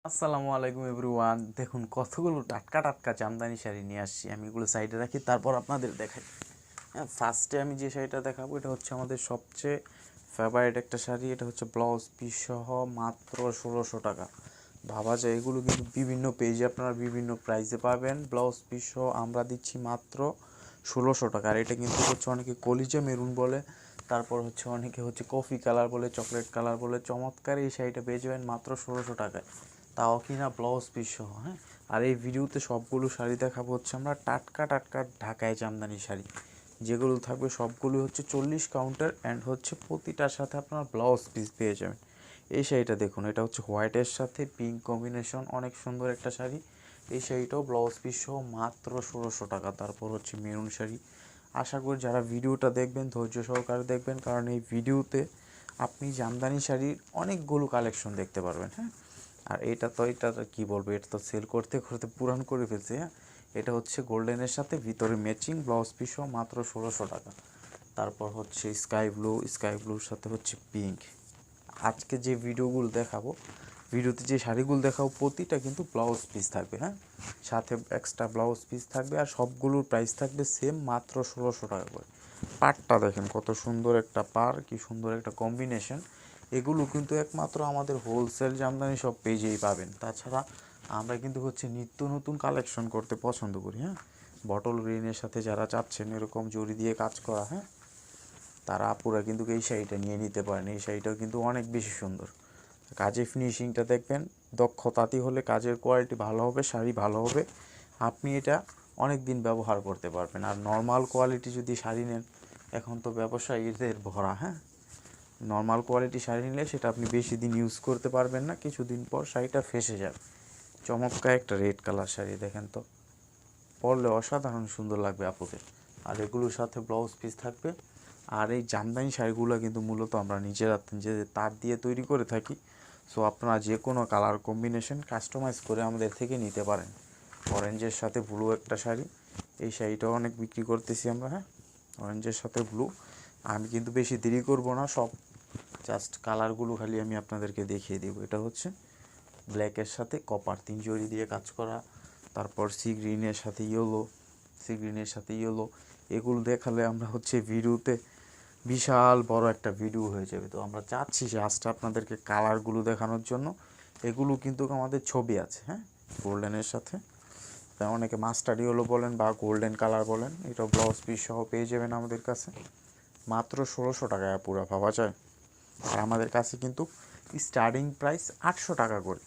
আসসালামু আলাইকুম এভরিওয়ান। দেখুন কতগুলো টাটকা টাটকা জামদানি শাড়ি নিয়ে আসছি। আমি এগুলো সাইডে রাখি, তারপর আপনাদের দেখাই। হ্যাঁ, ফার্স্টে আমি যে শাড়িটা দেখাবো এটা হচ্ছে আমাদের সবচেয়ে ফেভারিট একটা শাড়ি। এটা হচ্ছে ব্লাউজ পিস সহ মাত্র 1600 টাকা। ভাবা যায়, এগুলো কিন্তু বিভিন্ন পেজে আপনারা বিভিন্ন প্রাইসে পাবেন। ব্লাউজ পিস সহ আমরা দিচ্ছি মাত্র 1600 টাকা। আর এটা কিন্তু হচ্ছে অনেকে কলিজা মেরুন বলে, তারপর হচ্ছে অনেকে হচ্ছে কফি কালার বলে, চকলেট কালার বলে। চমৎকার এই শাড়িটা পেয়ে যাবেন মাত্র 1600 টাকায়, তাও কিনা ব্লাউজ পিস সহ। হ্যাঁ, আর এই ভিডিওতে সবগুলো শাড়ি দেখাবো হচ্ছে আমরা টাটকা টাটকা ঢাকায় জামদানি শাড়ি, যেগুলো থাকবে সবগুলো হচ্ছে 40 কাউন্টার অ্যান্ড হচ্ছে প্রতিটার সাথে আপনার ব্লাউজ পিস পেয়ে যাবেন। এই শাড়িটা দেখুন, এটা হচ্ছে হোয়াইটের সাথে পিঙ্ক কম্বিনেশন, অনেক সুন্দর একটা শাড়ি। এই শাড়িটাও ব্লাউজ পিস সহ মাত্র 1600 টাকা। তারপর হচ্ছে মেরুন শাড়ি। আশা করি যারা ভিডিওটা দেখবেন ধৈর্য সহকারে দেখবেন, কারণ এই ভিডিওতে আপনি জামদানি শাড়ির অনেকগুলো কালেকশন দেখতে পারবেন। হ্যাঁ, আর এটা কী বলবো, এটা তো সেল করতে করতে পুরান করে ফেলছে। হ্যাঁ, এটা হচ্ছে গোল্ডেনের সাথে ভিতরে ম্যাচিং ব্লাউজ পিসও মাত্র 1600 টাকা। তারপর হচ্ছে স্কাই ব্লুর সাথে হচ্ছে পিঙ্ক। আজকে যে ভিডিওগুলো দেখাবো, ভিডিওতে যে শাড়িগুলো দেখাবো প্রতিটা কিন্তু ব্লাউজ পিস থাকবে। হ্যাঁ, সাথে এক্সট্রা ব্লাউজ পিস থাকবে, আর সবগুলোর প্রাইস থাকবে সেম মাত্র 1600 টাকা করে। পাড়টা দেখেন কত সুন্দর একটা পাড়, কি সুন্দর একটা কম্বিনেশন। এগুলো কিন্তু একমাত্র আমাদের হোলসেল জামদানি সব পেজেই পাবেন। তাছাড়া আমরা কিন্তু হচ্ছে নিত্য নতুন কালেকশন করতে পছন্দ করি। হ্যাঁ, বটল গ্রিনের সাথে যারা চাচ্ছেন এরকম জড়ি দিয়ে কাজ করা, হ্যাঁ, তারা আপুরা কিন্তু এই শাড়িটা নিয়ে নিতে পারেন। এই শাড়িটাও কিন্তু অনেক বেশি সুন্দর। কাজের ফিনিশিংটা দেখবেন, দক্ষতাতি হলে কাজের কোয়ালিটি ভালো হবে, শাড়ি ভালো হবে, আপনি এটা অনেক দিন ব্যবহার করতে পারবেন। আর নর্মাল কোয়ালিটি যদি শাড়ি নেন, এখন তো ব্যবসায়ীদের ভরা। হ্যাঁ, নর্মাল কোয়ালিটি শাড়ি নিলে সেটা আপনি বেশি দিন ইউজ করতে পারবেন না, কিছুদিন পর শাড়িটা ফেঁসে যাবে। চমৎকার একটা রেড কালার শাড়ি, দেখেন তো, পরলে অসাধারণ সুন্দর লাগবে আপুদের। আর এগুলোর সাথে ব্লাউজ পিস থাকবে। আর এই জামদানি শাড়িগুলো কিন্তু মূলত আমরা নিজেদের তার দিয়ে তৈরি করে থাকি। সো আপনারা যে কোনো কালার কম্বিনেশন কাস্টমাইজ করে আমাদের থেকে নিতে পারেন। অরেঞ্জের সাথে ব্লু একটা শাড়ি, এই শাড়িটাও অনেক বিক্রি করতেছি আমরা। হ্যাঁ, অরেঞ্জের সাথে ব্লু। আমি কিন্তু বেশি দেরি করব না, সব জাস্ট কালারগুলো খালি আমি আপনাদেরকে দেখিয়ে দেবো। এটা হচ্ছে ব্ল্যাকের সাথে কপার 3 জড়ি দিয়ে কাজ করা। তারপর সি গ্রিনের সাথে ইয়েলো। এগুলো দেখালে আমরা হচ্ছে ভিডিওতে বিশাল বড় একটা ভিডিও হয়ে যাবে। তো আমরা চাচ্ছি জাস্ট আপনাদেরকে কালারগুলো দেখানোর জন্য। এগুলো কিন্তু আমাদের ছবি আছে। হ্যাঁ, গোল্ডেনের সাথে, তাই অনেকে মাস্টার ইয়েলো বলেন বা গোল্ডেন কালার বলেন। এটা ব্লাউজ পিস সহ পেয়ে যাবেন আমাদের কাছে মাত্র 1600 টাকায় পুরো ভাবা যায়। আর আমাদের কাছে কিন্তু স্টার্টিং প্রাইস 800 টাকা করে।